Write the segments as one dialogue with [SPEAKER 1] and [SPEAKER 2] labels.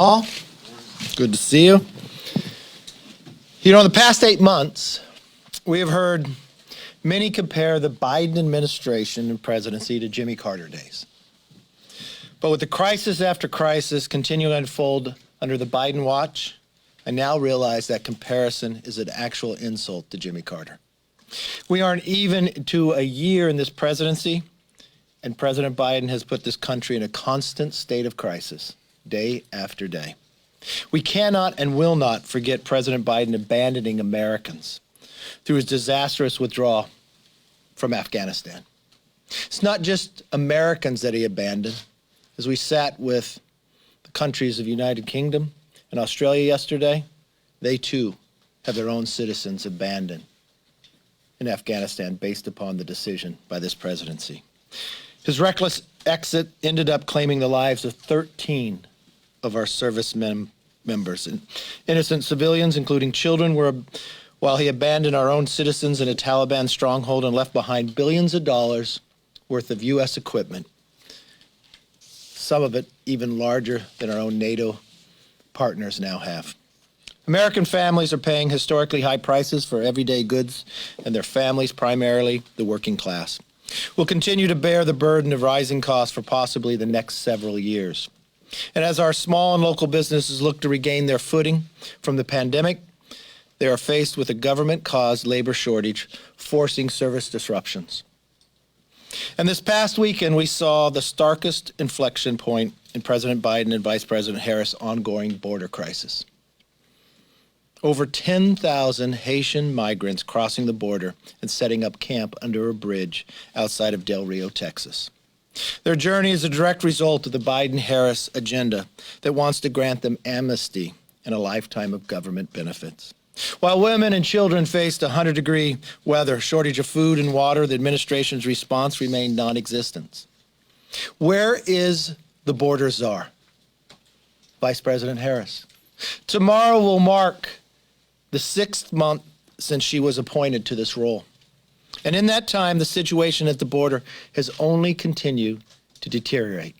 [SPEAKER 1] All, good to see you. You know, in the past 8 months, we have heard many compare the Biden administration and presidency to Jimmy Carter days. But with the crisis after crisis continuing to unfold under the Biden watch, I now realize that comparison is an actual insult to Jimmy Carter. We aren't even to a year in this presidency, and President Biden has put this country in a constant state of crisis, day after day. We cannot and will not forget President Biden abandoning Americans through his disastrous withdrawal from Afghanistan. It's not just Americans that he abandoned. As we sat with the countries of United Kingdom and Australia yesterday, they too have their own citizens abandoned in Afghanistan based upon the decision by this presidency. His reckless exit ended up claiming the lives of 13 of our service members. Innocent civilians, including children, while he abandoned our own citizens in a Taliban stronghold and left behind billions of dollars worth of U.S. equipment, some of it even larger than our own NATO partners now have. American families are paying historically high prices for everyday goods, and their families, primarily the working class, will continue to bear the burden of rising costs for possibly the next several years. And as our small and local businesses look to regain their footing from the pandemic, they are faced with a government-caused labor shortage, forcing service disruptions. And this past weekend, we saw the starkest inflection point in President Biden and Vice President Harris' ongoing border crisis. Over 10,000 Haitian migrants crossing the border and setting up camp under a bridge outside of Del Rio, Texas. Their journey is a direct result of the Biden-Harris agenda that wants to grant them amnesty and a lifetime of government benefits. While women and children faced 100-degree weather, shortage of food and water, the administration's response remained non-existent. Where is the border czar? Vice President Harris. Tomorrow will mark the 6th month since she was appointed to this role. And in that time, the situation at the border has only continued to deteriorate.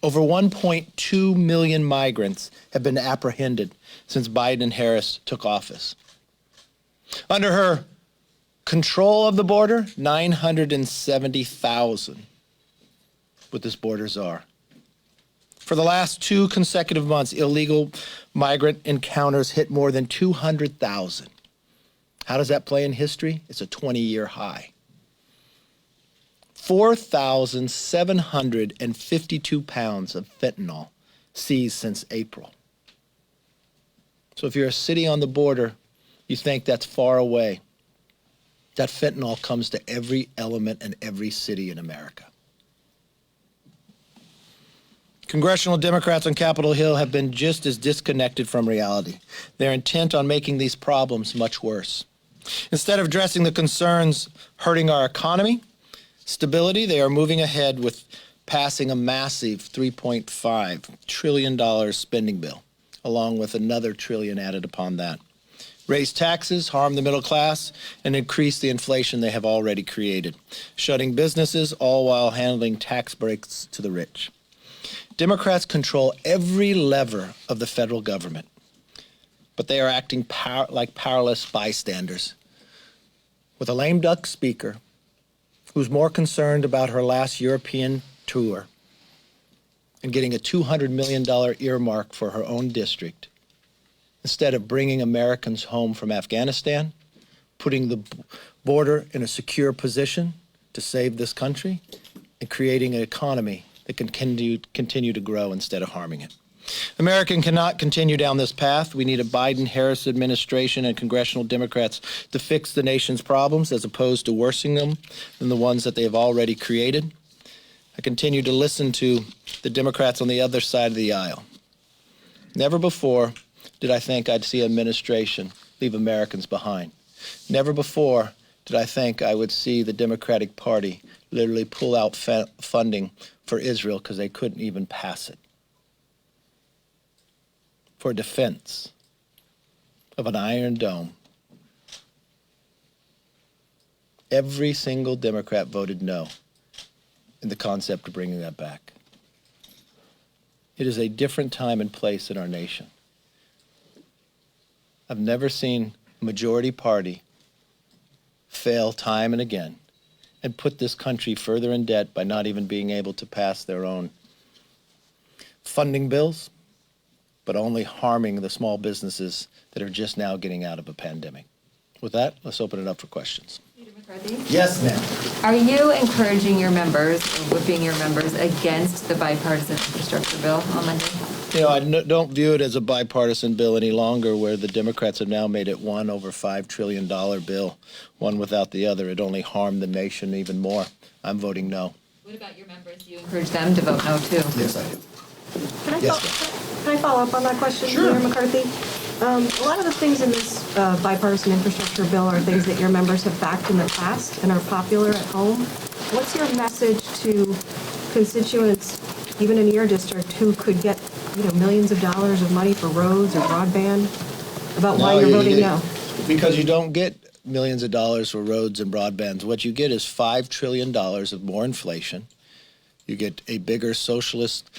[SPEAKER 1] Over 1.2 million migrants have been apprehended since Biden and Harris took office. Under her control of the border, 970,000 with this border czar. For the last 2 consecutive months, illegal migrant encounters hit more than 200,000. How does that play in history? It's a 20-year high. 4,752 pounds of fentanyl seized since April. So if you're a city on the border, you think that's far away. That fentanyl comes to every element and every city in America. Congressional Democrats on Capitol Hill have been just as disconnected from reality. They're intent on making these problems much worse. Instead of addressing the concerns hurting our economy, stability, they are moving ahead with passing a massive $3.5 trillion spending bill, along with another trillion added upon that. Raise taxes, harm the middle class, and increase the inflation they have already created, shutting businesses, all while handling tax breaks to the rich. Democrats control every lever of the federal government, but they are acting like powerless bystanders, with a lame duck speaker who's more concerned about her last European tour and getting a $200 million earmark for her own district, instead of bringing Americans home from Afghanistan, putting the border in a secure position to save this country, and creating an economy that can continue to grow instead of harming it. America cannot continue down this path. We need a Biden-Harris administration and congressional Democrats to fix the nation's problems as opposed to worsening them than the ones that they have already created. I continue to listen to the Democrats on the other side of the aisle. Never before did I think I'd see an administration leave Americans behind. Never before did I think I would see the Democratic Party literally pull out funding for Israel because they couldn't even pass it, for defense of an Iron Dome. Every single Democrat voted no in the concept of bringing that back. It is a different time and place in our nation. I've never seen a majority party fail time and again and put this country further in debt by not even being able to pass their own funding bills, but only harming the small businesses that are just now getting out of a pandemic. With that, let's open it up for questions.
[SPEAKER 2] Leader McCarthy?
[SPEAKER 1] Yes, ma'am.
[SPEAKER 2] Are you encouraging your members or whipping your members against the bipartisan infrastructure bill on Monday?
[SPEAKER 1] You know, I don't view it as a bipartisan bill any longer, where the Democrats have now made it one over $5 trillion bill, one without the other. It only harmed the nation even more. I'm voting no.
[SPEAKER 2] What about your members? Do you encourage them to vote no, too?
[SPEAKER 1] Yes, I do.
[SPEAKER 3] Can I follow up on that question,
[SPEAKER 1] Sure.
[SPEAKER 3] Leader McCarthy? A lot of the things in this bipartisan infrastructure bill are things that your members have backed in the past and are popular at home. What's your message to constituents, even in your district, who could get millions of dollars of money for roads or broadband, about why you're voting no?
[SPEAKER 1] Because you don't get millions of dollars for roads and broadbands. What you get is $5 trillion of more inflation. You get a bigger socialist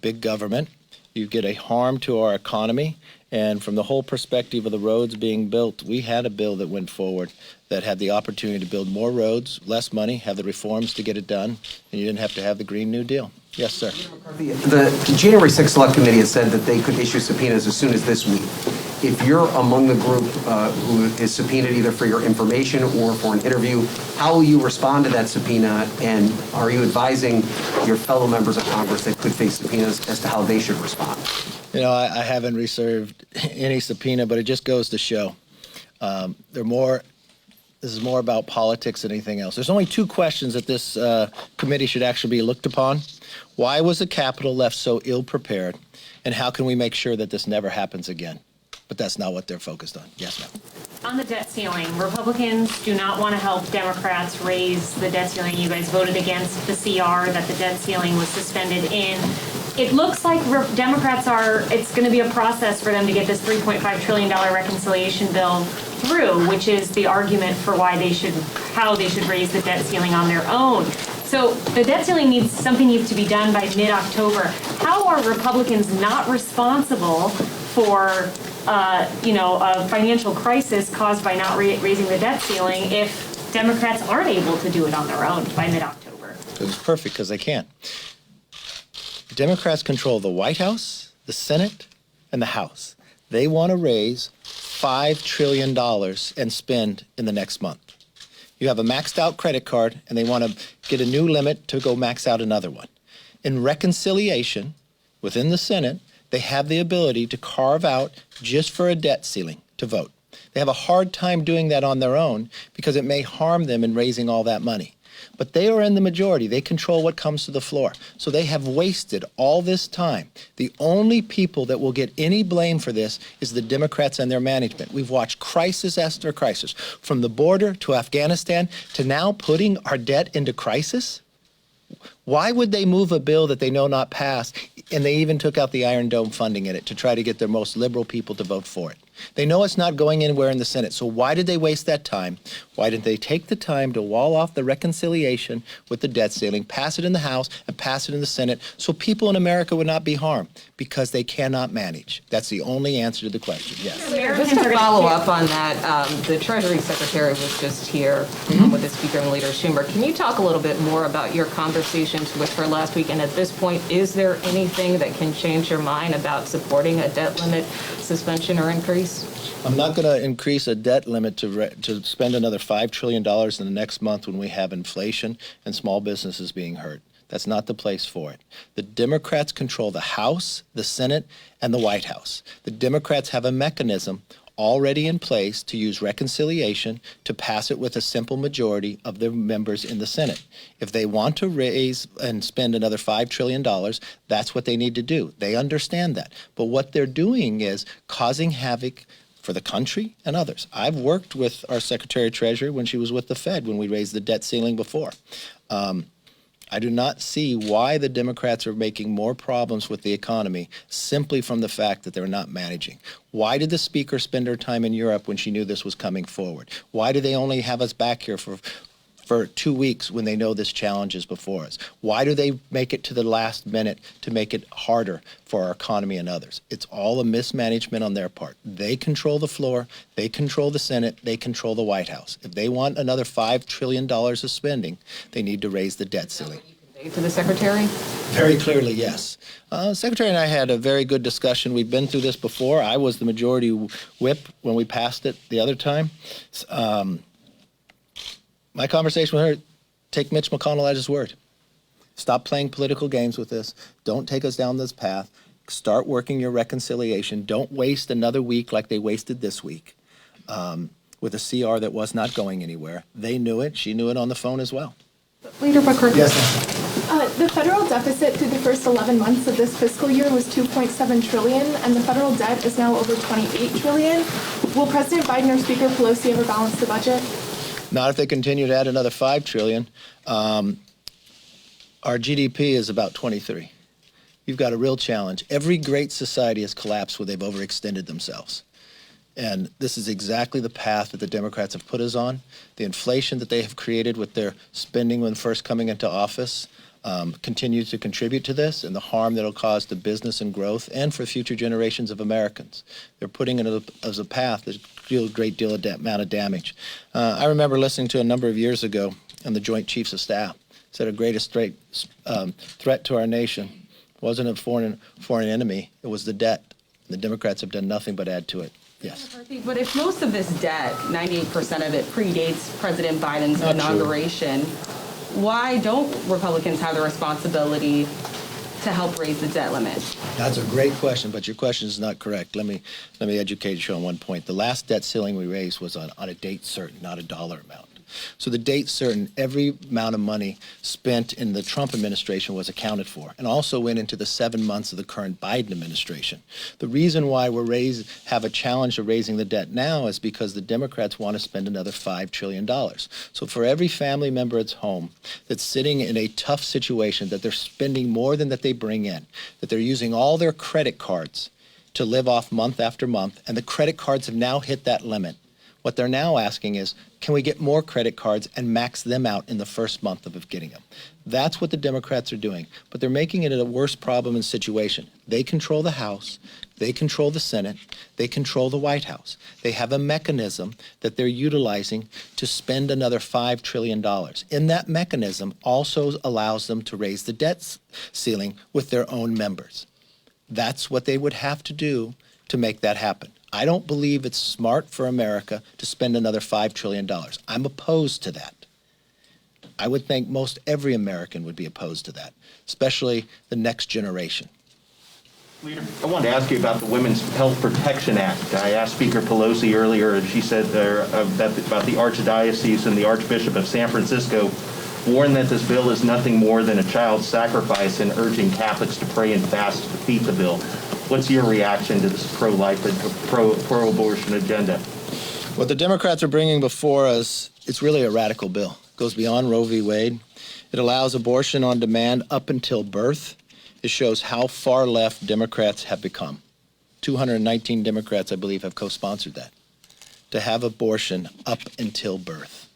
[SPEAKER 1] big government. You get a harm to our economy. And from the whole perspective of the roads being built, we had a bill that went forward that had the opportunity to build more roads, less money, have the reforms to get it done, and you didn't have to have the Green New Deal. Yes, sir.
[SPEAKER 4] The January 6th Select Committee has said that they could issue subpoenas as soon as this week. If you're among the group who is subpoenaed either for your information or for an interview, how will you respond to that subpoena? And are you advising your fellow members of Congress that could face subpoenas as to how they should respond?
[SPEAKER 1] You know, I haven't received any subpoena, but it just goes to show this is more about politics than anything else. There's only two questions that this committee should actually be looked upon. Why was the Capitol left so ill-prepared? And how can we make sure that this never happens again? But that's not what they're focused on. Yes, ma'am.
[SPEAKER 5] On the debt ceiling, Republicans do not want to help Democrats raise the debt ceiling. You guys voted against the CR that the debt ceiling was suspended in. It looks like Democrats it's going to be a process for them to get this $3.5 trillion reconciliation bill through, which is the argument for how they should raise the debt ceiling on their own. So the debt ceiling something needs to be done by mid-October. How are Republicans not responsible for a financial crisis caused by not raising the debt ceiling if Democrats aren't able to do it on their own by mid-October?
[SPEAKER 1] It's perfect because they can't. Democrats control the White House, the Senate, and the House. They want to raise $5 trillion and spend in the next month. You have a maxed out credit card, and they want to get a new limit to go max out another one. In reconciliation within the Senate, they have the ability to carve out just for a debt ceiling to vote. They have a hard time doing that on their own because it may harm them in raising all that money. But they are in the majority. They control what comes to the floor. So they have wasted all this time. The only people that will get any blame for this is the Democrats and their management. We've watched crisis after crisis, from the border to Afghanistan to now putting our debt into crisis. Why would they move a bill that they know not pass? And they even took out the Iron Dome funding in it to try to get their most liberal people to vote for it. They know it's not going anywhere in the Senate. So why did they waste that time? Why didn't they take the time to wall off the reconciliation with the debt ceiling, pass it in the House, and pass it in the Senate so people in America would not be harmed? Because they cannot manage. That's the only answer to the question. Yes.
[SPEAKER 2] Just to follow up on that, the Treasury Secretary was just here with the Speaker and Leader Schumer. Can you talk a little bit more about your conversations with her last week? And at this point, is there anything that can change your mind about supporting a debt limit suspension or increase?
[SPEAKER 1] I'm not going to increase a debt limit to spend another $5 trillion in the next month when we have inflation and small businesses being hurt. That's not the place for it. The Democrats control the House, the Senate, and the White House. The Democrats have a mechanism already in place to use reconciliation to pass it with a simple majority of the members in the Senate. If they want to raise and spend another $5 trillion, that's what they need to do. They understand that. But what they're doing is causing havoc for the country and others. I've worked with our Secretary of Treasury when she was with the Fed when we raised the debt ceiling before. I do not see why the Democrats are making more problems with the economy simply from the fact that they're not managing. Why did the Speaker spend her time in Europe when she knew this was coming forward? Why do they only have us back here for for 2 weeks when they know this challenge is before us? Why do they make it to the last minute to make it harder for our economy and others? It's all a mismanagement on their part. They control the floor, they control the Senate, they control the White House. If they want another $5 trillion of spending, they need to raise the debt ceiling.
[SPEAKER 2] To the Secretary?
[SPEAKER 1] Very clearly, yes. Secretary and I had a very good discussion. We've been through this before. I was the majority whip when we passed it the other time. My conversation with her, take Mitch McConnell at his word. Stop playing political games with this. Don't take us down this path. Start working your reconciliation. Don't waste another week like they wasted this week with a CR that was not going anywhere. They knew it. She knew it on the phone as well.
[SPEAKER 6] Leader McCarthy.
[SPEAKER 1] Yes,
[SPEAKER 6] The federal deficit through the first 11 months of this fiscal year was $2.7 trillion, and the federal debt is now over $28 trillion. Will President Biden or Speaker Pelosi ever balance the budget?
[SPEAKER 1] Not if they continue to add another $5 trillion. Our GDP is about 23. You've got a real challenge. Every great society has collapsed where they've overextended themselves. And this is exactly the path that the Democrats have put us on. The inflation that they have created with their spending when first coming into office continues to contribute to this and the harm that it'll cause to business and growth and for future generations of Americans. They're putting it as a path that will a great deal of amount of damage. I remember listening to a number of years ago on the Joint Chiefs of Staff said our greatest threat to our nation wasn't a foreign enemy, it was the debt. The Democrats have done nothing but add to it. Yes.
[SPEAKER 2] But if most of this debt, 98% of it, predates President Biden's
[SPEAKER 1] Not true.
[SPEAKER 2] inauguration, why don't Republicans have the responsibility to help raise the debt limit?
[SPEAKER 1] That's a great question, but your question is not correct. Let me educate you on one point. The last debt ceiling we raised was on a date certain, not a dollar amount. So the date certain, every amount of money spent in the Trump administration was accounted for and also went into the 7 months of the current Biden administration. The reason why have a challenge of raising the debt now is because the Democrats want to spend another $5 trillion. So for every family member at home that's sitting in a tough situation, that they're spending more than that they bring in, that they're using all their credit cards to live off month after month, and the credit cards have now hit that limit, what they're now asking is, can we get more credit cards and max them out in the first month of getting them? That's what the Democrats are doing, but they're making it a worse problem and situation. They control the House, they control the Senate, they control the White House. They have a mechanism that they're utilizing to spend another $5 trillion. In that mechanism also allows them to raise the debt ceiling with their own members. That's what they would have to do to make that happen. I don't believe it's smart for America to spend another $5 trillion. I'm opposed to that. I would think most every American would be opposed to that, especially the next generation.
[SPEAKER 7] Leader, I wanted to ask you about the Women's Health Protection Act. I asked Speaker Pelosi earlier, and she said about the Archdiocese and the Archbishop of San Francisco warned that this bill is nothing more than a child sacrifice and urging Catholics to pray and fast to defeat the bill. What's your reaction to this pro-life and pro-abortion agenda?
[SPEAKER 1] What the Democrats are bringing before us, it's really a radical bill. It goes beyond Roe v. Wade. It allows abortion on demand up until birth. It shows how far left Democrats have become. 219 Democrats, I believe, have co-sponsored that, to have abortion up until birth.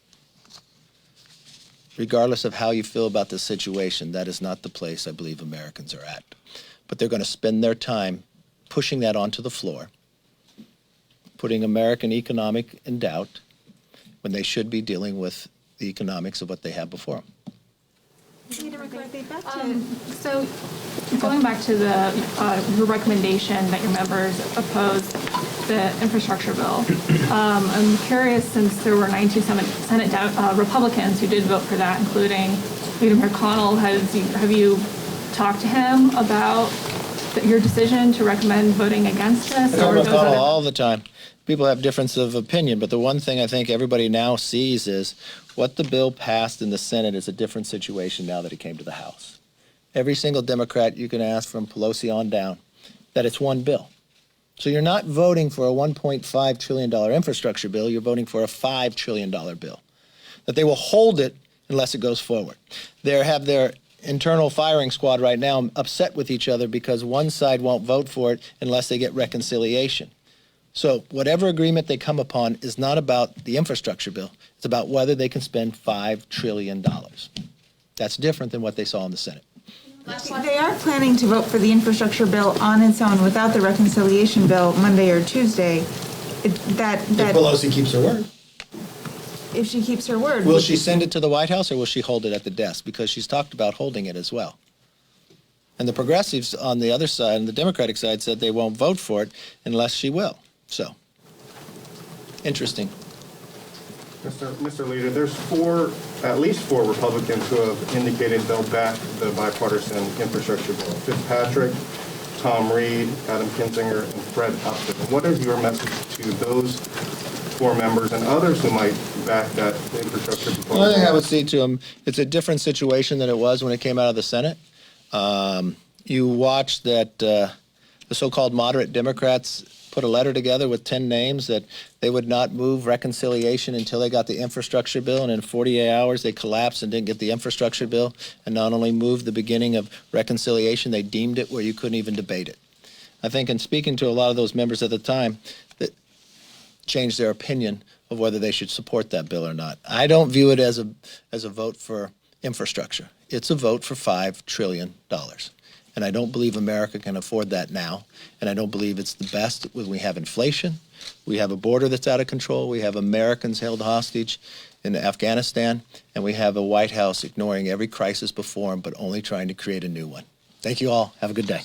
[SPEAKER 1] Regardless of how you feel about this situation, that is not the place I believe Americans are at. But they're going to spend their time pushing that onto the floor, putting American economic in doubt when they should be dealing with the economics of what they have before them.
[SPEAKER 6] So going back to your recommendation that your members oppose the infrastructure bill, I'm curious, since there were 19 Senate Republicans who did vote for that, including Leader McConnell, have you talked to him about your decision to recommend voting against this?
[SPEAKER 1] I talk about McConnell all the time. People have difference of opinion, but the one thing I think everybody now sees is what the bill passed in the Senate is a different situation now that it came to the House. Every single Democrat you can ask from Pelosi on down that it's one bill. So you're not voting for a $1.5 trillion infrastructure bill, you're voting for a $5 trillion bill. That they will hold it unless it goes forward. They have their internal firing squad right now upset with each other because one side won't vote for it unless they get reconciliation. So whatever agreement they come upon is not about the infrastructure bill. It's about whether they can spend $5 trillion. That's different than what they saw in the Senate.
[SPEAKER 8] They are planning to vote for the infrastructure bill on its own without the reconciliation bill Monday or Tuesday.
[SPEAKER 1] If Pelosi keeps her word.
[SPEAKER 8] If she keeps her word.
[SPEAKER 1] Will she send it to the White House or will she hold it at the desk? Because she's talked about holding it as well. And the progressives on the other side, on the Democratic side, said they won't vote for it unless she will. So, interesting.
[SPEAKER 9] Mr. Leader, there's at least four Republicans who have indicated they'll back the bipartisan infrastructure bill. Fitzpatrick, Tom Reed, Adam Kinzinger, and Fred Upton. What is your message to those four members and others who might back that infrastructure proposal?
[SPEAKER 1] One thing I would say to them, it's a different situation than it was when it came out of the Senate. You watched that the so-called moderate Democrats put a letter together with 10 names that they would not move reconciliation until they got the infrastructure bill, and in 48 hours they collapsed and didn't get the infrastructure bill, and not only moved the beginning of reconciliation, they deemed it where you couldn't even debate it. I think in speaking to a lot of those members at the time, that changed their opinion of whether they should support that bill or not. I don't view it as a vote for infrastructure. It's a vote for $5 trillion. And I don't believe America can afford that now. And I don't believe it's the best when we have inflation, we have a border that's out of control, we have Americans held hostage in Afghanistan, and we have a White House ignoring every crisis before them, but only trying to create a new one. Thank you all. Have a good day.